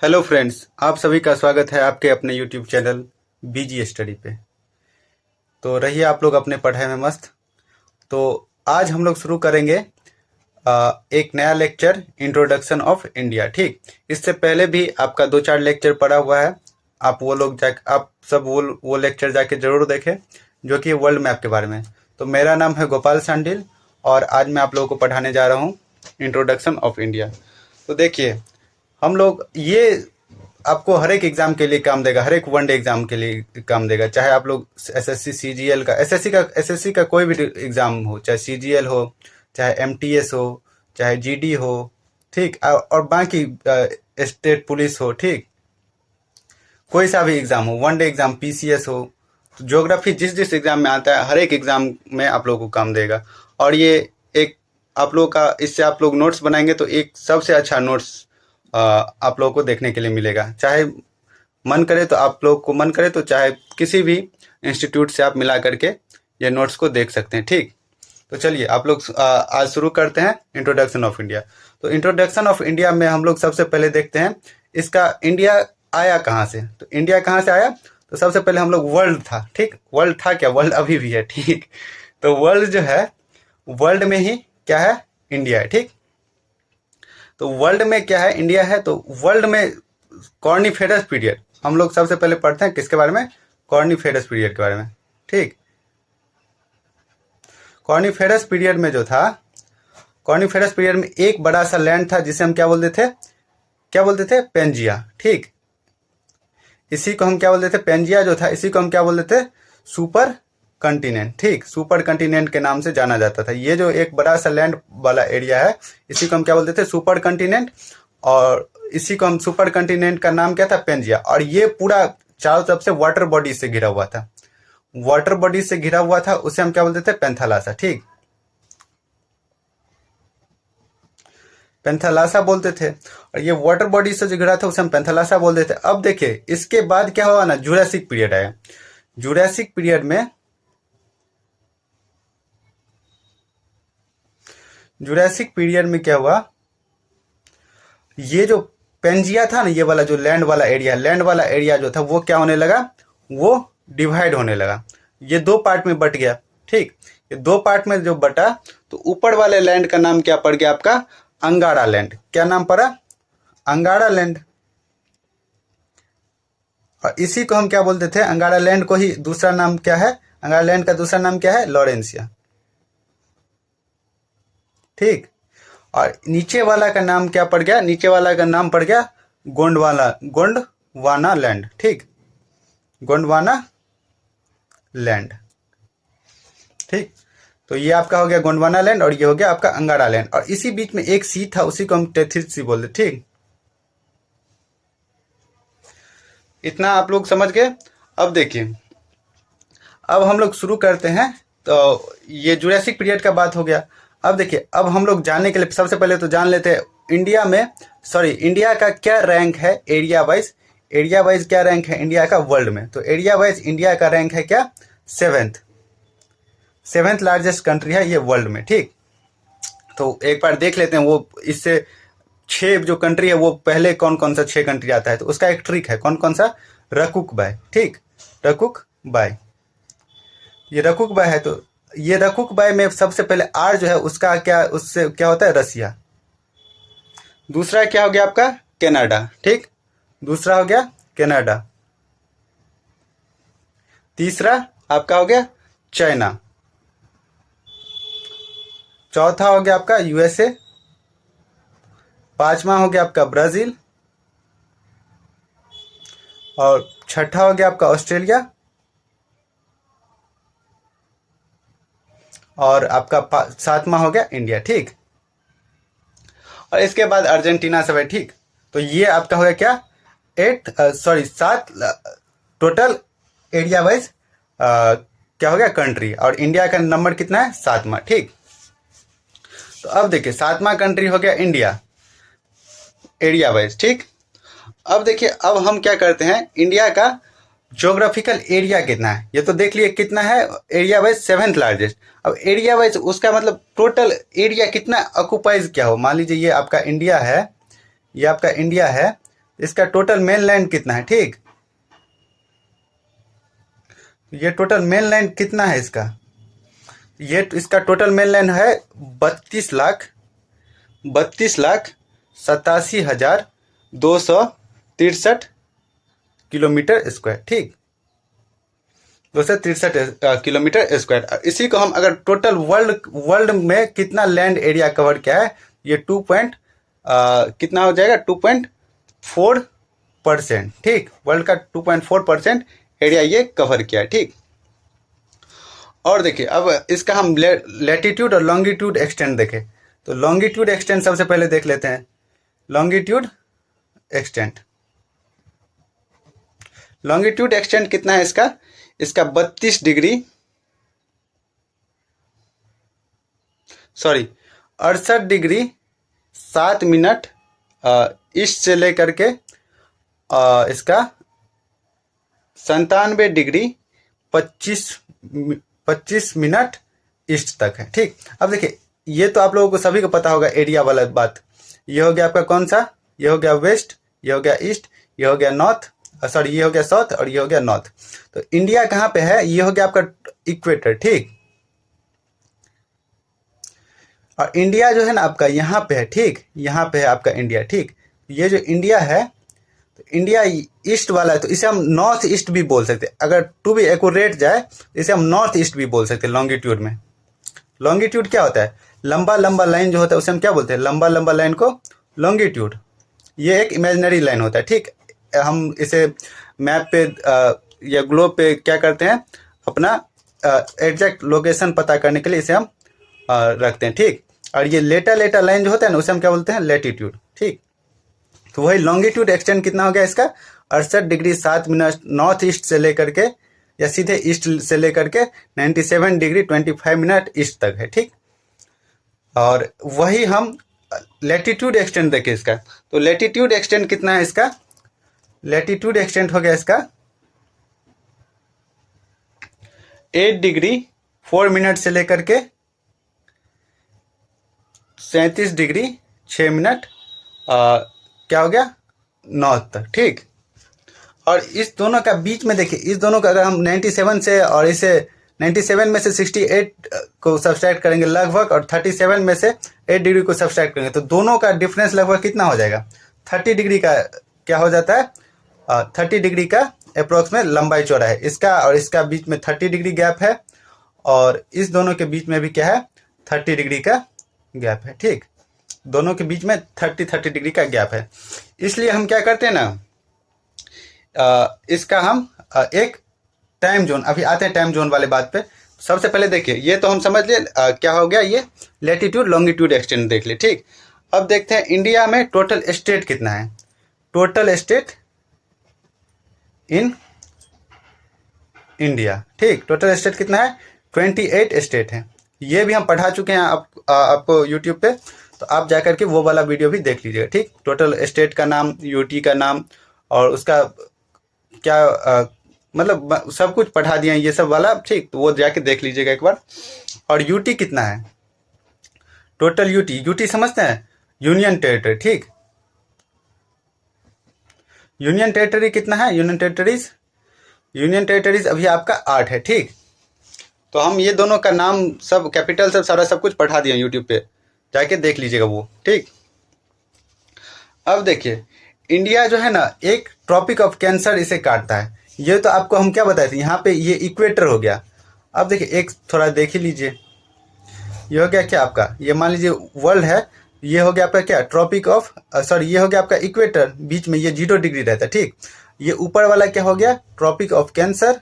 Hello friends, आप सभी का स्वागत है आपके अपने यूट्यूब चैनल बीजी स्टडी पे। तो रहिए आप लोग अपने पढ़ाई में मस्त। तो आज हम लोग शुरू करेंगे एक नया लेक्चर, इंट्रोडक्शन ऑफ इंडिया। ठीक, इससे पहले भी आपका 2-4 लेक्चर पड़ा हुआ है। आप वो लोग जा आप सब वो लेक्चर जाके ज़रूर देखें, जो कि वर्ल्ड मैप के बारे में। तो मेरा नाम है गोपाल सांडिल और आज मैं आप लोगों को पढ़ाने जा रहा हूँ इंट्रोडक्शन ऑफ इंडिया। तो देखिए, हम लोग ये आपको हर एक एग्जाम के लिए काम देगा, हर एक वनडे एग्जाम के लिए काम देगा। चाहे आप लोग एसएससी सीजीएल का एसएससी का कोई भी एग्जाम हो, चाहे सीजीएल हो, चाहे एमटीएस हो, चाहे जीडी हो, ठीक, और बाकी स्टेट पुलिस हो, ठीक, कोई सा भी एग्जाम हो, वनडे एग्जाम, पीसीएस हो, तो ज्योग्राफी जिस जिस एग्जाम में आता है, हर एक एग्जाम में आप लोगों को काम देगा। और ये एक आप लोग का, इससे आप लोग नोट्स बनाएंगे तो एक सबसे अच्छा नोट्स आप लोगों को देखने के लिए मिलेगा। चाहे मन करे तो आप लोग को मन करे तो चाहे किसी भी इंस्टीट्यूट से आप मिला करके ये नोट्स को देख सकते हैं। ठीक, तो चलिए आप लोग आज शुरू करते हैं इंट्रोडक्शन ऑफ इंडिया। तो इंट्रोडक्शन ऑफ इंडिया में हम लोग सबसे पहले देखते हैं इसका इंडिया आया कहाँ से। तो इंडिया कहाँ से आया, तो सबसे पहले हम लोग वर्ल्ड था। ठीक, वर्ल्ड था क्या, वर्ल्ड अभी भी है। ठीक, तो वर्ल्ड जो है, वर्ल्ड में ही क्या है, इंडिया है। ठीक, तो वर्ल्ड में क्या है, इंडिया है। तो वर्ल्ड में कॉर्निफेरस पीरियड हम लोग सबसे पहले पढ़ते हैं, किसके बारे में, कॉर्निफेरस पीरियड के बारे में। ठीक, कॉर्निफेरस पीरियड में जो था, कॉर्निफेरस पीरियड में एक बड़ा सा लैंड था जिसे हम क्या बोलते थे, पेंजिया। ठीक, इसी को हम क्या बोलते थे, पेंजिया जो था, इसी को हम क्या बोलते थे, सुपर कंटिनेंट। ठीक, सुपर कंटिनेंट के नाम से जाना जाता था। ये जो एक बड़ा सा लैंड वाला एरिया है, इसी को हम क्या बोलते थे, सुपर कंटिनेंट। और इसी को हम, सुपर कंटिनेंट का नाम क्या था, पेंजिया। और ये पूरा चारों तरफ से वाटर बॉडी से घिरा हुआ था, वाटर बॉडी से घिरा हुआ था, उसे हम क्या बोलते थे, पेंथालासा। ठीक, पेंथालासा बोलते थे। और ये वाटर बॉडी से जो घिरा था उसे हम पेंथालासा बोलते थे। अब देखिए इसके बाद क्या हुआ ना, जुरासिक पीरियड आया। जुरासिक पीरियड में, जुरासिक पीरियड में क्या हुआ, ये जो पेंजिया था ना, ये वाला जो लैंड वाला एरिया जो था, वो क्या होने लगा, वो डिवाइड होने लगा। ये दो पार्ट में बट गया। ठीक, ये दो पार्ट में जो बटा, तो ऊपर वाले लैंड का नाम क्या पड़ गया आपका, अंगारा लैंड। क्या नाम पड़ा, अंगारा लैंड। और इसी को हम क्या बोलते थे, अंगारा लैंड को ही दूसरा नाम क्या है, अंगारा लैंड का दूसरा नाम क्या है, लॉरेंसिया। ठीक, और नीचे वाला का नाम क्या पड़ गया, नीचे वाला का नाम पड़ गया गोंडवाना लैंड। ठीक, गोंडवाना लैंड। ठीक, तो ये आपका हो गया गोंडवाना लैंड और ये हो गया आपका अंगारा लैंड। और इसी बीच में एक सी था, उसी को हम टेथिस सी बोलते। ठीक, इतना आप लोग समझ गए। अब देखिए, अब हम लोग शुरू करते हैं। तो ये जुरासिक पीरियड का बात हो गया। अब देखिए, अब हम लोग जानने के लिए सबसे पहले तो जान लेते हैं इंडिया में, इंडिया का क्या रैंक है एरिया वाइज। एरिया वाइज क्या रैंक है इंडिया का वर्ल्ड में। तो एरिया वाइज इंडिया का रैंक है क्या, सेवेंथ लार्जेस्ट कंट्री है ये वर्ल्ड में। ठीक, तो एक बार देख लेते हैं वो, इससे 6 जो कंट्री है वो पहले कौन कौन सा 6 कंट्री आता है। तो उसका एक ट्रिक है, कौन कौन सा, रकुक बाय। ठीक, रकुक बाय, ये रकुक बाय है। तो ये रकुक बाय में सबसे पहले आर जो है उसका क्या, उससे क्या होता है, रसिया। दूसरा क्या हो गया आपका, कनाडा। ठीक, दूसरा हो गया कनाडा। तीसरा आपका हो गया चाइना। चौथा हो गया आपका यूएसए। पांचवा हो गया आपका ब्राजील। और छठा हो गया आपका ऑस्ट्रेलिया। और आपका सातवां हो गया इंडिया। ठीक, और इसके बाद अर्जेंटीना सब है। ठीक, तो ये आपका हो गया क्या, 7 टोटल एरिया वाइज क्या हो गया, कंट्री। और इंडिया का नंबर कितना है, 7वां। ठीक, तो अब देखिए 7वां कंट्री हो गया इंडिया एरिया वाइज। ठीक, अब देखिए, अब हम क्या करते हैं, इंडिया का ज्योग्राफिकल एरिया कितना है ये तो देख लिए, कितना है एरिया वाइज, 7th लार्जेस्ट। अब एरिया वाइज उसका मतलब टोटल एरिया कितना ऑक्युपाइज क्या हो। मान लीजिए ये आपका इंडिया है, ये आपका इंडिया है, इसका टोटल मेन लैंड कितना है, ठीक। ये टोटल मेन लैंड कितना है इसका, ये इसका टोटल मेन लैंड है 32,87,263 किलोमीटर स्क्वायर, ठीक। 263 किलोमीटर स्क्वायर। इसी को हम अगर टोटल वर्ल्ड में कितना लैंड एरिया कवर किया है, ये कितना हो जाएगा, 2.4%, ठीक। वर्ल्ड का 2.4% एरिया ये कवर किया है, ठीक। और देखिए अब इसका हम लैटिट्यूड और लॉन्गिट्यूड एक्सटेंड देखें, तो लॉन्गिट्यूड एक्सटेंड सबसे पहले देख लेते हैं। लॉन्गिट्यूड एक्सटेंड कितना है इसका, 32 डिग्री 68 डिग्री 7 मिनट ईस्ट से लेकर के इसका 97 डिग्री 25 मिनट ईस्ट तक है, ठीक। अब देखिए ये तो आप लोगों को सभी को पता होगा एरिया वाला बात। ये हो गया आपका कौन सा, ये हो गया वेस्ट, ये हो गया ईस्ट, ये हो गया नॉर्थ, ये हो गया साउथ और ये हो गया नॉर्थ। तो इंडिया कहाँ पे है, ये हो गया आपका इक्वेटर, ठीक। और इंडिया जो है ना आपका यहाँ पे है, ठीक। यहाँ पे है आपका इंडिया, ठीक। ये जो इंडिया है, तो इंडिया ईस्ट वाला है, तो इसे हम नॉर्थ ईस्ट भी बोल सकते हैं। अगर टू बी एक्यूरेट जाए इसे हम नॉर्थ ईस्ट भी बोल सकते हैं लॉन्गिट्यूड में। लॉन्गिट्यूड क्या होता है, लंबा लंबा लाइन जो होता है उसे हम क्या बोलते हैं, लंबा लंबा लाइन को लॉन्गिट्यूड। ये एक इमेजिनरी लाइन होता है, ठीक। हम इसे मैप पे या ग्लोब पे क्या करते हैं, अपना एग्जैक्ट लोकेशन पता करने के लिए इसे हम रखते हैं, ठीक। और ये लेटा लाइन जो होता है ना उसे हम क्या बोलते हैं, लैटिट्यूड, ठीक। तो वही लॉन्गिट्यूड एक्सटेंड कितना हो गया इसका, 68 डिग्री 7 मिनट नॉर्थ ईस्ट से लेकर के या सीधे ईस्ट से लेकर के 97 डिग्री 25 मिनट ईस्ट तक है, ठीक। और वही हम लैटिट्यूड एक्सटेंड देखें इसका, तो लैटिट्यूड एक्सटेंड कितना है इसका, लैटिट्यूड एक्सटेंड हो गया इसका 8 डिग्री 4 मिनट से लेकर के 37 डिग्री 6 मिनट क्या हो गया, नॉर्थ तक, ठीक। और इस दोनों का बीच में देखिए, इस दोनों का अगर हम 97 से और इसे 97 में से 68 को सब्सट्रैक्ट करेंगे लगभग, और 37 में से 8 डिग्री को सब्सट्रैक्ट करेंगे, तो दोनों का डिफरेंस लगभग कितना हो जाएगा, 30 डिग्री का क्या हो जाता है, 30 डिग्री का अप्रोक्स में लंबाई चौड़ा है इसका, और इसका बीच में 30 डिग्री गैप है, और इस दोनों के बीच में भी क्या है, 30 डिग्री का गैप है, ठीक। दोनों के बीच में 30 डिग्री का गैप है। इसलिए हम क्या करते हैं ना, इसका हम एक टाइम जोन, अभी आते हैं टाइम जोन वाले बात पे। सबसे पहले देखिए, ये तो हम समझ लिए क्या हो गया, ये लैटिट्यूड लॉन्गिट्यूड एक्सटेंड देख ले, ठीक। अब देखते हैं इंडिया में टोटल स्टेट कितना है, टोटल स्टेट इन इंडिया, ठीक। टोटल स्टेट कितना है, 28 स्टेट है। ये भी हम पढ़ा चुके हैं आपको यूट्यूब पे, तो आप जाकर के वो वाला वीडियो भी देख लीजिएगा, ठीक। टोटल स्टेट का नाम, यूटी का नाम, और उसका क्या मतलब सब कुछ पढ़ा दिया ये सब वाला, ठीक। तो वो जाके देख लीजिएगा एक बार। और यूटी कितना है, टोटल यूटी समझते हैं, यूनियन टेरिटरी, ठीक। यूनियन टेरिटरी कितना है, यूनियन टेरिटरीज अभी आपका 8 है, ठीक। तो हम ये दोनों का नाम सब कैपिटल सब सारा सब कुछ पढ़ा दिया यूट्यूब पे, जाके देख लीजिएगा वो, ठीक। अब देखिए इंडिया जो है ना, एक ट्रॉपिक ऑफ कैंसर इसे काटता है। ये तो आपको हम क्या बताए थे, यहाँ पे ये इक्वेटर हो गया। अब देखिए एक थोड़ा देख ही लीजिए, ये हो गया क्या आपका, ये मान लीजिए वर्ल्ड है, ये हो गया आपका क्या, ट्रॉपिक ऑफ ये हो गया आपका इक्वेटर, बीच में ये 0 डिग्री रहता है, ठीक। ये ऊपर वाला क्या हो गया, ट्रॉपिक ऑफ कैंसर,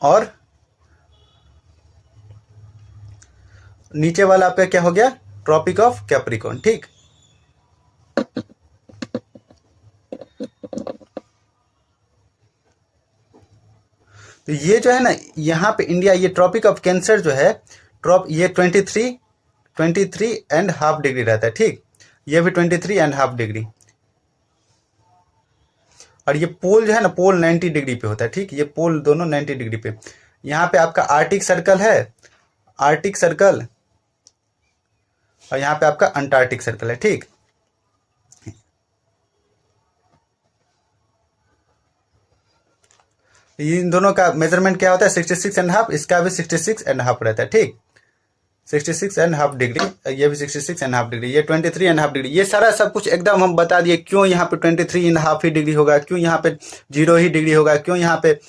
और नीचे वाला आपका क्या हो गया, ट्रॉपिक ऑफ कैप्रिकॉर्न, ठीक। तो ये जो है ना, यहाँ पे इंडिया, ये ट्रॉपिक ऑफ कैंसर जो है, ये 23.5 डिग्री रहता है, ठीक। ये भी 23.5 डिग्री, और ये पोल जो है ना, पोल 90 डिग्री पे होता है, ठीक। ये पोल दोनों 90 डिग्री पे। यहाँ पे आपका आर्टिक सर्कल है, आर्टिक सर्कल, और यहाँ पे आपका अंटार्कटिक सर्कल है, ठीक। इन दोनों का मेजरमेंट क्या होता है 66.5, इसका भी 66.5 रहता है। ठीक, 66.5 डिग्री, ये भी 66.5 डिग्री, ये 23.5 डिग्री। ये सारा सब कुछ एकदम हम बता दिए क्यों यहाँ पे 23.5 ही डिग्री होगा, क्यों यहाँ पे 0 ही डिग्री होगा, क्यों यहाँ पे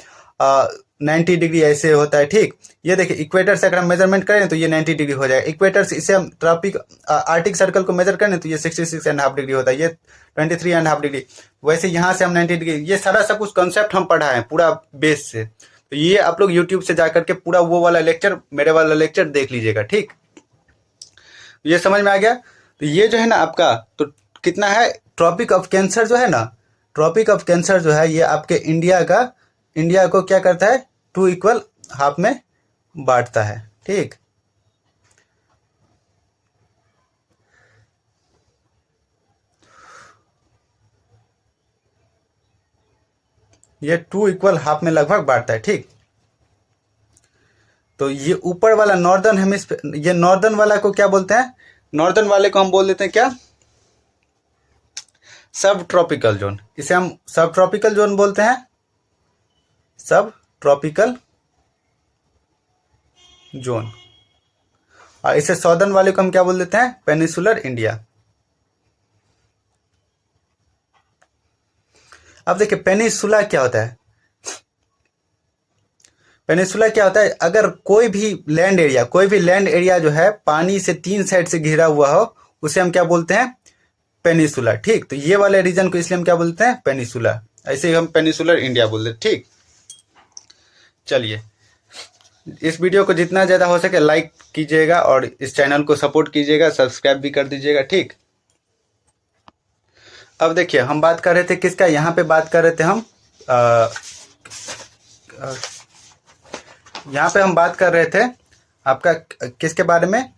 90 डिग्री ऐसे होता है। ठीक, ये देखिए इक्वेटर से अगर हम मेजरमेंट करें तो ये 90 डिग्री हो जाएगा। इक्वेटर से इसे हम ट्रॉपिक आर्टिक सर्कल को मेजर करें तो ये 66.5 डिग्री होता है, ये 23.5 डिग्री। वैसे यहाँ से हम 90 डिग्री, ये सारा सब कुछ कॉन्सेप्ट हम पढ़ा है पूरा बेस से। तो ये आप लोग यूट्यूब से जाकर के पूरा वो वाला लेक्चर, मेरे वाला लेक्चर देख लीजिएगा। ठीक, ये समझ में आ गया। तो ये जो है ना आपका, तो कितना है, ट्रॉपिक ऑफ कैंसर जो है ना, ट्रॉपिक ऑफ कैंसर जो है ये आपके इंडिया को क्या करता है, 2 इक्वल हाफ में बांटता है। ठीक, ये 2 इक्वल हाफ में लगभग बांटता है। ठीक, तो ये ऊपर वाला नॉर्दर्न हेमिस्फीयर, ये नॉर्दर्न वाला को क्या बोलते हैं, नॉर्दर्न वाले को हम बोल देते हैं क्या, सब ट्रॉपिकल जोन। इसे हम सब ट्रॉपिकल जोन बोलते हैं, सब ट्रॉपिकल जोन। और इसे सॉदर्न वाले को हम क्या बोल देते हैं, पेनिसुलर इंडिया। अब देखिए पेनिसुला क्या होता है, पेनिसुला क्या होता है, अगर कोई भी लैंड एरिया जो है पानी से 3 साइड से घिरा हुआ हो, उसे हम क्या बोलते हैं, पेनिसुला। ठीक, तो ये वाले रीजन को इसलिए हम क्या बोलते हैं, पेनिसुला। ऐसे ही हम पेनिसुलर इंडिया बोलते हैं। ठीक, चलिए इस वीडियो को जितना ज़्यादा हो सके लाइक कीजिएगा और इस चैनल को सपोर्ट कीजिएगा, सब्सक्राइब भी कर दीजिएगा। ठीक, अब देखिए हम बात कर रहे थे किसका, यहाँ पे बात कर रहे थे हम यहाँ पे हम बात कर रहे थे आपका किसके बारे में,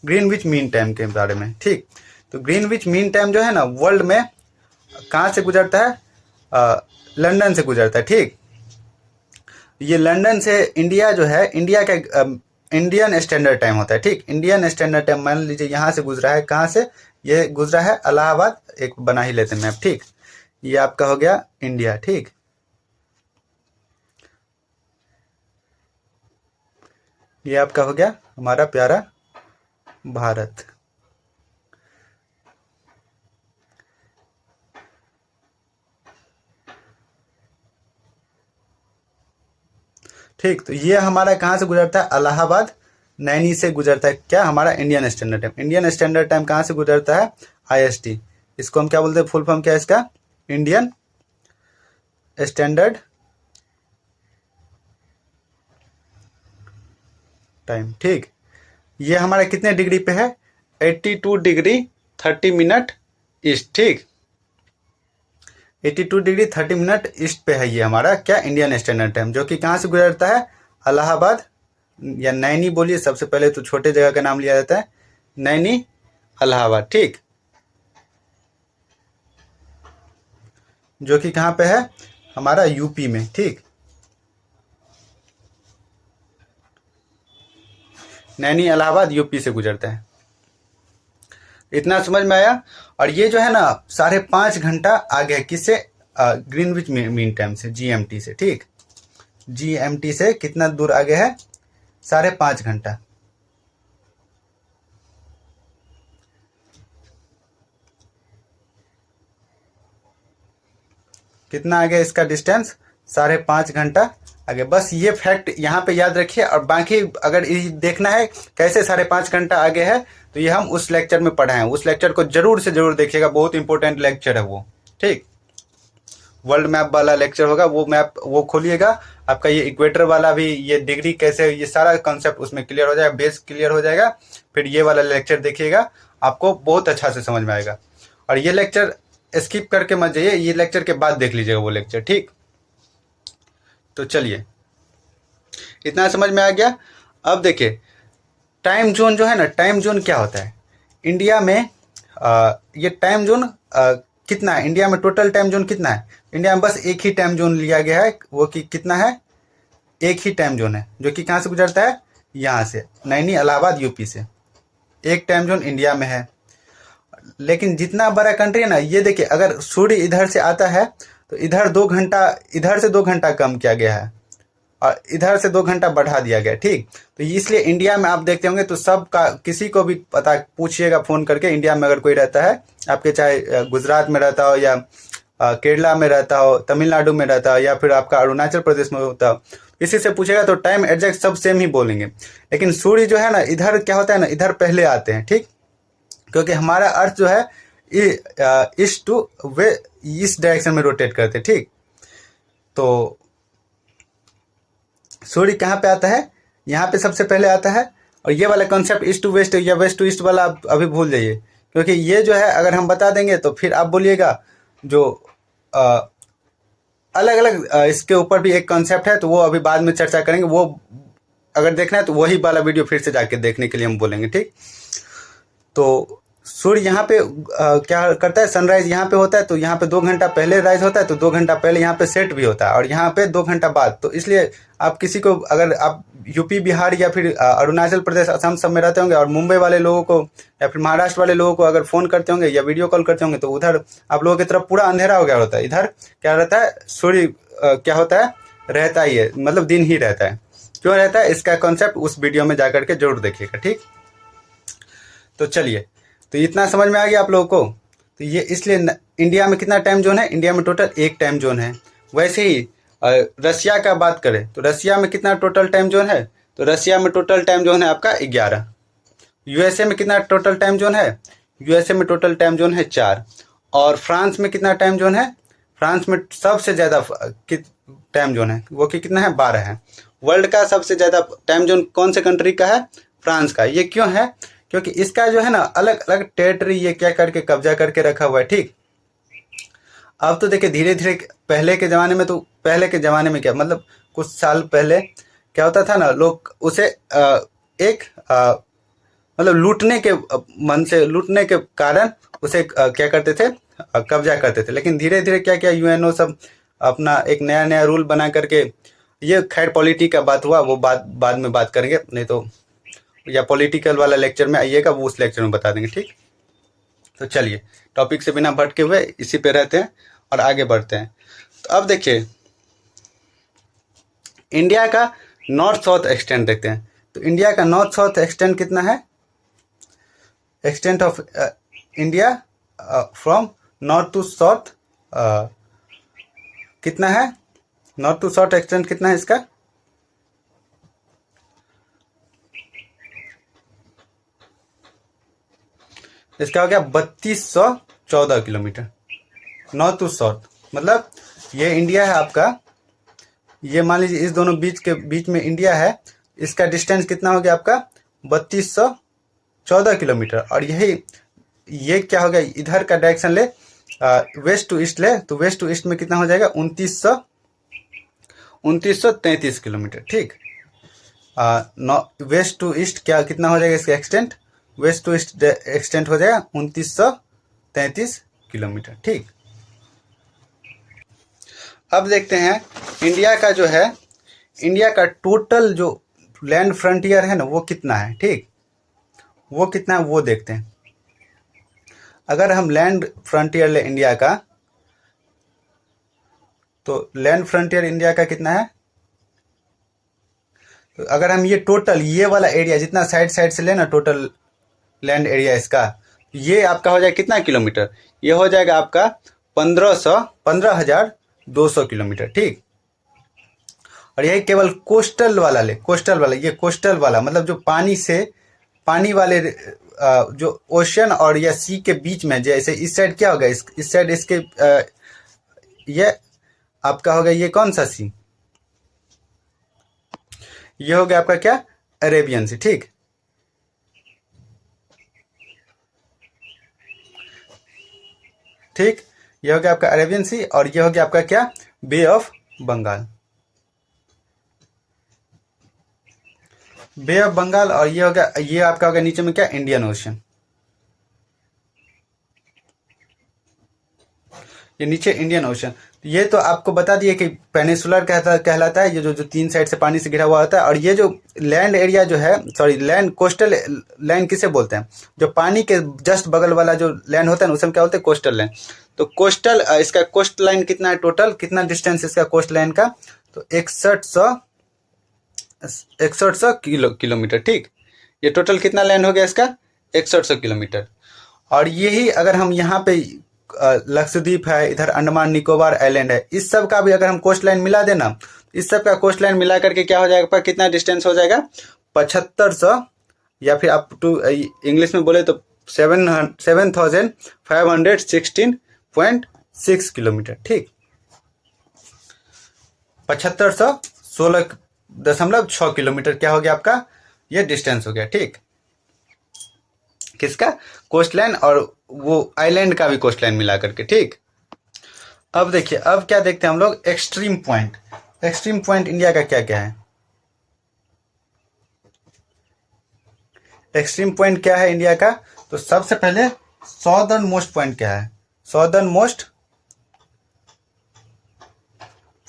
ग्रीनविच मीन टाइम के बारे में। ठीक, तो ग्रीनविच मीन टाइम जो है ना वर्ल्ड में कहाँ से गुजरता है, लंदन से गुजरता है। ठीक, ये लंदन से इंडिया जो है, इंडिया का इंडियन स्टैंडर्ड टाइम होता है। ठीक, इंडियन स्टैंडर्ड टाइम मान लीजिए यहाँ से गुजरा है, कहाँ से, ये गुजरा है इलाहाबाद, एक बना ही लेते हैं मैप। ठीक, ये आपका हो गया इंडिया। ठीक, ये आपका हो गया हमारा प्यारा भारत। ठीक, तो ये हमारा कहाँ से गुजरता है, इलाहाबाद, नैनी से गुजरता है क्या, हमारा Indian standard time. Indian standard time कहाँ से गुजरता है, IST। इसको हम क्या बोलते हैं, फुल फॉर्म क्या है इसका, इंडियन स्टैंडर्ड टाइम। ठीक, ये हमारा कितने डिग्री पे है, 82 डिग्री 30 मिनट ईस्ट। ठीक, 82 डिग्री 30 मिनट ईस्ट पे है ये हमारा क्या, इंडियन स्टैंडर्ड टाइम, जो कि कहाँ से गुजरता है, इलाहाबाद या नैनी बोलिए, सबसे पहले तो छोटे जगह का नाम लिया जाता है, नैनी इलाहाबाद। ठीक, जो कि कहाँ पे है, हमारा यूपी में। ठीक, नैनी इलाहाबाद यूपी से गुजरता है। इतना समझ में आया। और ये जो है ना 5.5 घंटा आगे है किससे, ग्रीनविच मीन टाइम से, GMT से। ठीक, GMT से कितना दूर आगे है, 5.5 घंटा। कितना आगे इसका डिस्टेंस, 5.5 घंटा आगे। बस ये फैक्ट यहाँ पे याद रखिए। और बाकी अगर ये देखना है कैसे 5.5 घंटा आगे है, तो ये हम उस लेक्चर में पढ़ाएं, उस लेक्चर को जरूर से जरूर देखिएगा, बहुत इंपॉर्टेंट लेक्चर है वो। ठीक, वर्ल्ड मैप वाला लेक्चर होगा, वो मैप वो खोलिएगा, आपका ये इक्वेटर वाला भी, ये डिग्री कैसे, ये सारा कॉन्सेप्ट उसमें क्लियर हो जाएगा, बेस क्लियर हो जाएगा। फिर ये वाला लेक्चर देखिएगा, आपको बहुत अच्छा से समझ में आएगा। और ये लेक्चर स्किप करके मत जाइए, ये लेक्चर के बाद देख लीजिएगा वो लेक्चर। ठीक, तो चलिए इतना समझ में आ गया। अब देखिए टाइम जोन जो है ना, टाइम जोन क्या होता है इंडिया में, ये टाइम जोन कितना है इंडिया में, टोटल टाइम जोन कितना है इंडिया में, बस एक ही टाइम जोन लिया गया है, वो कि कितना है, एक ही टाइम जोन है, जो कि कहाँ से गुजरता है, यहाँ से, नैनी इलाहाबाद यूपी से। एक टाइम जोन इंडिया में है। लेकिन जितना बड़ा कंट्री है ना, ये देखिए अगर सूर्य इधर से आता है तो इधर 2 घंटा, इधर से 2 घंटा कम किया गया है, और इधर से 2 घंटा बढ़ा दिया गया, ठीक। तो इसलिए इंडिया में आप देखते होंगे तो सब का किसी को भी पता पूछिएगा फ़ोन करके, इंडिया में अगर कोई रहता है आपके, चाहे गुजरात में रहता हो या केरला में रहता हो, तमिलनाडु में रहता हो या फिर आपका अरुणाचल प्रदेश में होता हो, किसी से पूछेगा तो टाइम एग्जैक्ट सब सेम ही बोलेंगे। लेकिन सूर्य जो है ना, इधर क्या होता है ना, इधर पहले आते हैं, ठीक। क्योंकि हमारा अर्थ जो है ईस्ट टू वे, इस डायरेक्शन में रोटेट करते हैं, ठीक। तो सूर्य कहाँ पे आता है, यहाँ पे सबसे पहले आता है। और ये वाला कॉन्सेप्ट ईस्ट टू वेस्ट या वेस्ट टू ईस्ट वाला आप अभी भूल जाइए, क्योंकि ये जो है अगर हम बता देंगे तो फिर आप बोलिएगा जो अलग अलग इसके ऊपर भी एक कॉन्सेप्ट है, तो वो अभी बाद में चर्चा करेंगे। वो अगर देखना है तो वही वाला वीडियो फिर से जाके देखने के लिए हम बोलेंगे, ठीक। तो सूर्य यहाँ पे क्या करता है, सनराइज यहाँ पे होता है तो यहाँ पे 2 घंटा पहले राइज होता है, तो 2 घंटा पहले यहाँ पे सेट भी होता है, और यहाँ पे 2 घंटा बाद। तो इसलिए आप किसी को, अगर आप यूपी बिहार या फिर अरुणाचल प्रदेश असम सब में रहते होंगे और मुंबई वाले लोगों को या फिर महाराष्ट्र वाले लोगों को अगर फ़ोन करते होंगे या वीडियो कॉल करते होंगे, तो उधर आप लोगों की तरफ पूरा अंधेरा हो गया होता है। इधर क्या रहता है, सूर्य क्या होता है, रहता ही है, मतलब दिन ही रहता है। क्यों रहता है, इसका कॉन्सेप्ट उस वीडियो में जा करके जरूर देखिएगा, ठीक। तो चलिए, तो इतना समझ में आ गया आप लोगों को। तो ये इसलिए इंडिया में कितना टाइम जोन है, इंडिया में टोटल 1 टाइम जोन है। वैसे ही रसिया का बात करें तो रसिया में कितना टोटल टाइम जोन है, तो रसिया में टोटल टाइम जोन है आपका 11। यूएसए में कितना टोटल टाइम जोन है, यूएसए में टोटल टाइम जोन है 4। और फ्रांस में कितना टाइम जोन है, फ्रांस में सबसे ज़्यादा टाइम जोन है, वो कि कितना है, 12 है। वर्ल्ड का सबसे ज़्यादा टाइम जोन कौन से कंट्री का है, फ्रांस का। ये क्यों है, क्योंकि इसका जो है ना अलग अलग टेरिटरी ये क्या करके कब्जा करके रखा हुआ है, ठीक। अब तो देखिए धीरे धीरे, पहले के ज़माने में तो, पहले के ज़माने में क्या मतलब कुछ साल पहले क्या होता था ना, लोग उसे एक मतलब लूटने के मन से, लूटने के कारण उसे क्या करते थे, कब्जा करते थे। लेकिन धीरे धीरे क्या क्या यूएनओ सब अपना एक नया नया रूल बना करके, ये खैर पॉलिटी का बात हुआ, वो बाद में बात करेंगे, नहीं तो या पॉलिटिकल वाला लेक्चर में आइएगा, वो उस लेक्चर में बता देंगे, ठीक। तो चलिए टॉपिक से बिना भटके हुए इसी पे रहते हैं और आगे बढ़ते हैं। तो अब देखिए इंडिया का नॉर्थ साउथ एक्सटेंट देखते हैं। तो इंडिया का नॉर्थ साउथ एक्सटेंट कितना है, extent of India from north to south कितना है, नॉर्थ टू साउथ एक्सटेंट कितना है इसका, इसका हो गया 3214 किलोमीटर नॉर्थ टू साउथ। मतलब ये इंडिया है आपका, ये मान लीजिए इस दोनों बीच में इंडिया है, इसका डिस्टेंस कितना हो गया आपका 3214 किलोमीटर। और यही ये क्या हो गया, इधर का डायरेक्शन ले, वेस्ट टू ईस्ट ले, तो वेस्ट टू ईस्ट में कितना हो जाएगा 2933 किलोमीटर, ठीक। वेस्ट टू ईस्ट क्या कितना हो जाएगा इसका extent, west to east extent हो जाएगा 2933 किलोमीटर, ठीक। अब देखते हैं इंडिया का जो है, इंडिया का टोटल जो लैंड फ्रंटियर है ना वो कितना है, ठीक। वो कितना है वो देखते हैं। अगर हम लैंड फ्रंटियर ले इंडिया का, तो लैंड फ्रंटियर इंडिया का कितना है, तो अगर हम ये टोटल ये वाला एरिया जितना साइड साइड से लेना, टोटल लैंड एरिया इसका, ये आपका हो जाएगा कितना किलोमीटर, ये हो जाएगा आपका 15,200 किलोमीटर, ठीक। और यही केवल कोस्टल वाला ले, कोस्टल वाला, ये कोस्टल वाला मतलब जो पानी से, पानी वाले जो ओशन और या सी के बीच में, जैसे इस साइड क्या होगा, इस साइड इसके ये आपका होगा, ये कौन सा सी, ये हो गया आपका क्या, अरेबियन सी, ठीक। ठीक, ये हो गया आपका अरेबियन सी, और ये हो गया आपका क्या, bay of Bengal, bay of Bengal. और ये हो गया, ये आपका हो गया नीचे में क्या, इंडियन ओशन, ये नीचे इंडियन ओशन। ये तो आपको बता दिए कि पेनिसुलर कहलाता है, ये जो 3 साइड से पानी से घिरा हुआ होता है। और ये जो लैंड एरिया जो है, सॉरी लैंड, कोस्टल लैंड किसे बोलते हैं, जो पानी के जस्ट बगल वाला जो लैंड होता है ना, उसमें क्या बोलते हैं, कोस्टल लैंड। तो कोस्टल, इसका कोस्ट लाइन कितना है, टोटल कितना डिस्टेंस इसका कोस्ट लाइन का, तो 6100 किलोमीटर। ठीक, ये टोटल कितना लैंड हो गया इसका, 6100 किलोमीटर। और यही अगर हम यहाँ पे लक्षद्वीप है, इधर अंडमान निकोबार आइलैंड है, इस सब का भी अगर हम कोस्ट लाइन मिला देना, इस सब का कोस्ट लाइन मिला करके क्या हो जाएगा, कितना डिस्टेंस हो जाएगा, 7500, या फिर आप टू इंग्लिश में बोले तो 7516.6 किलोमीटर। ठीक, 7516.6 किलोमीटर क्या हो गया आपका, ये डिस्टेंस हो गया। ठीक, किसका, कोस्ट लाइन और वो आइलैंड का भी कोस्ट लाइन मिला करके। ठीक, अब देखिए, अब क्या देखते हैं हम लोग, extreme point. Extreme point India का क्या क्या है, एक्सट्रीम पॉइंट क्या है इंडिया का, तो सबसे पहले सॉदर्न मोस्ट पॉइंट क्या है, सॉदर्न मोस्ट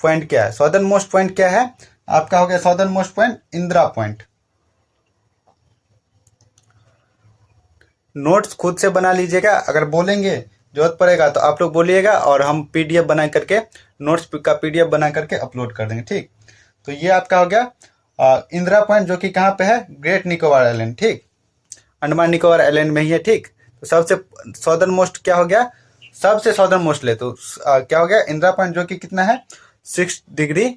पॉइंट क्या है, सॉदर्न मोस्ट पॉइंट क्या है आपका, हो गया southern most point Indira point. Notes खुद से बना लीजिएगा, अगर बोलेंगे जरूरत पड़ेगा तो आप लोग बोलिएगा और हम पीडीएफ बना करके, नोट्स का पीडीएफ बना करके अपलोड कर देंगे। ठीक, तो ये आपका हो गया इंदिरा पॉइंट, जो कि कहाँ पे है, ग्रेट निकोबार आइलैंड। ठीक, अंडमान निकोबार आइलैंड में ही है। ठीक, तो सबसे सॉदर्न मोस्ट क्या हो गया, सबसे सॉदर्न मोस्ट ले तो क्या हो गया, इंदिरा पॉइंट, जो कि कितना है, 6 डिग्री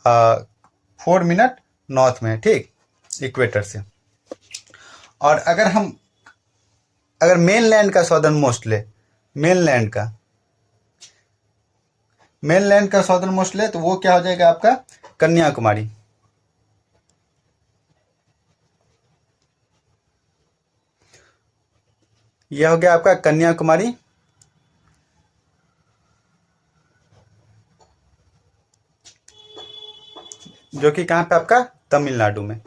4 मिनट नॉर्थ में है। ठीक, इक्वेटर से। और अगर मेन लैंड का सॉदर्न मोस्ट ले, मेन लैंड का सॉदर्न मोस्ट ले, तो वो क्या हो जाएगा आपका, कन्याकुमारी। यह हो गया आपका कन्याकुमारी, जो कि कहां पे आपका, तमिलनाडु में।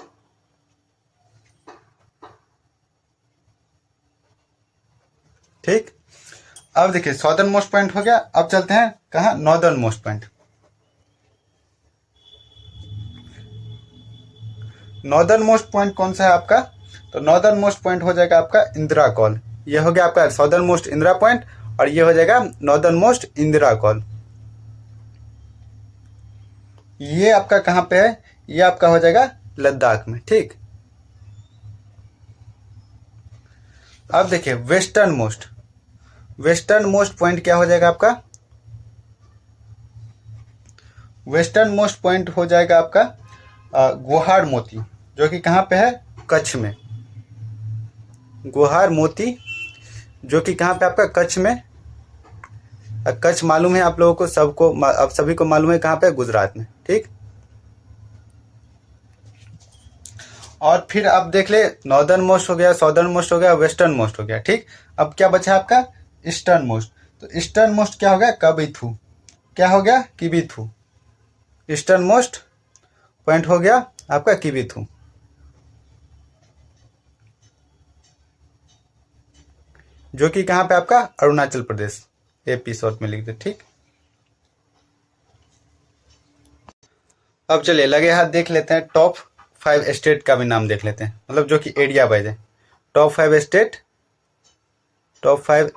ठीक, अब देखिए सॉदर्न मोस्ट पॉइंट हो गया, अब चलते हैं कहाँ, northern most point. Northern most point कौन सा है आपका, तो नॉर्दर्न मोस्ट पॉइंट हो जाएगा आपका इंदिरा कॉल। ये हो गया आपका सॉदर्न मोस्ट इंदिरा पॉइंट, और ये हो जाएगा नॉर्दर्न मोस्ट इंदिरा कॉल। ये आपका कहाँ पे है, ये आपका हो जाएगा लद्दाख में। ठीक, अब देखिए वेस्टर्न मोस्ट पॉइंट क्या हो जाएगा आपका, वेस्टर्न मोस्ट पॉइंट हो जाएगा आपका गुहार मोती, जो कि कहाँ पे है, कच्छ में। गुहार मोती, जो कि कहाँ पे आपका, कच्छ में। कच्छ मालूम है आप लोगों को, सबको, अब सभी को मालूम है कहाँ पे, गुजरात में। ठीक, और फिर आप देख ले, नॉर्दर्न मोस्ट हो गया, सॉदर्न मोस्ट हो गया, वेस्टर्न मोस्ट हो गया। ठीक, अब क्या बचा आपका, ईस्टर्न मोस्ट। तो ईस्टर्न मोस्ट क्या हो गया, कबिथू। क्या हो गया, किबिथू। ईस्टर्न मोस्ट पॉइंट हो गया आपका किबिथू, जो कि कहाँ पे आपका, अरुणाचल प्रदेश, एपी शॉर्ट में लिख दे। ठीक, अब चलिए लगे हाथ देख लेते हैं, टॉप 5 स्टेट का भी नाम देख लेते हैं, मतलब जो कि एरिया वाइज है। Top 5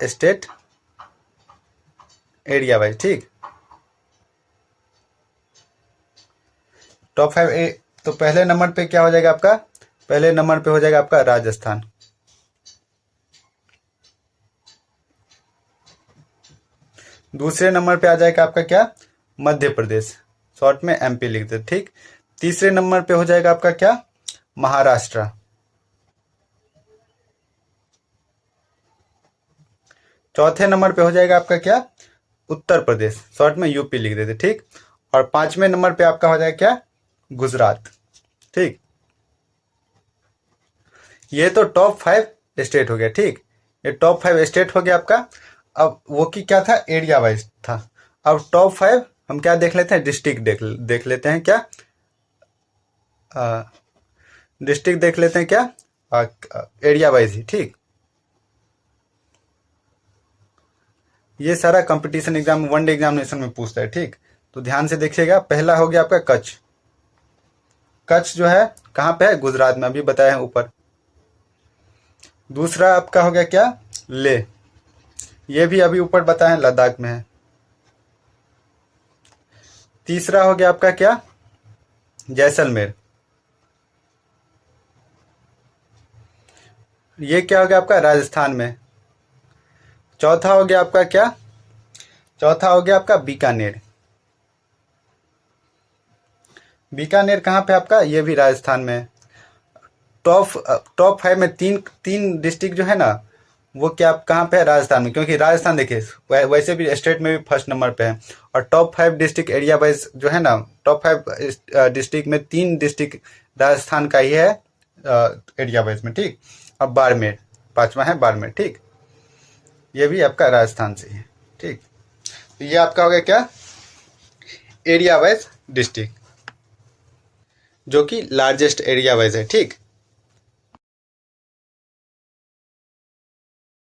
state area wise. ठीक, टॉप 5 तो पहले नंबर पे क्या हो जाएगा आपका, पहले नंबर पे हो जाएगा आपका राजस्थान। दूसरे नंबर पे आ जाएगा आपका क्या, मध्य प्रदेश, शॉर्ट में एमपी लिख दे। ठीक, तीसरे नंबर पे हो जाएगा आपका क्या, महाराष्ट्र। चौथे नंबर पे हो जाएगा आपका क्या, उत्तर प्रदेश, शॉर्ट में यूपी लिख देते। ठीक, और पांचवें नंबर पे आपका हो जाएगा क्या, गुजरात। ठीक, ये तो टॉप 5 स्टेट हो गया। ठीक, ये टॉप 5 स्टेट हो गया आपका। अब वो की क्या था, एरिया वाइज था। अब टॉप 5 हम क्या देख लेते हैं, डिस्ट्रिक्ट देख लेते हैं क्या, डिस्ट्रिक्ट देख लेते हैं क्या, एरिया वाइज ही। ठीक, ये सारा कंपटीशन एग्जाम, वनडे एग्जामिनेशन में पूछता है। ठीक, तो ध्यान से देखिएगा। पहला हो गया आपका कच्छ। कच्छ जो है कहाँ पे है, गुजरात में, अभी बताया है ऊपर। दूसरा आपका हो गया क्या, ले, ये भी अभी ऊपर बताया है, लद्दाख में है। तीसरा हो गया आपका क्या, जैसलमेर। ये क्या हो गया आपका राजस्थान में। चौथा हो गया आपका क्या, चौथा हो गया आपका बीकानेर। बीकानेर कहाँ पे आपका, ये भी राजस्थान में है। टॉप टॉप 5 में तीन तीन डिस्ट्रिक्ट जो है ना, वो क्या कहाँ पे है, राजस्थान में। क्योंकि राजस्थान देखिए वैसे भी स्टेट में भी फर्स्ट नंबर पे है। और टॉप 5 डिस्ट्रिक्ट एरिया वाइज जो है ना, टॉप 5 डिस्ट्रिक्ट में 3 डिस्ट्रिक्ट राजस्थान का ही है एरिया वाइज में, ठीक। अब बाड़मेर पांचवा है, बाड़मेर, ठीक। ये भी आपका राजस्थान से है, ठीक। तो ये आपका हो गया क्या, एरिया वाइज डिस्ट्रिक्ट, जो कि लार्जेस्ट एरिया वाइज है, ठीक।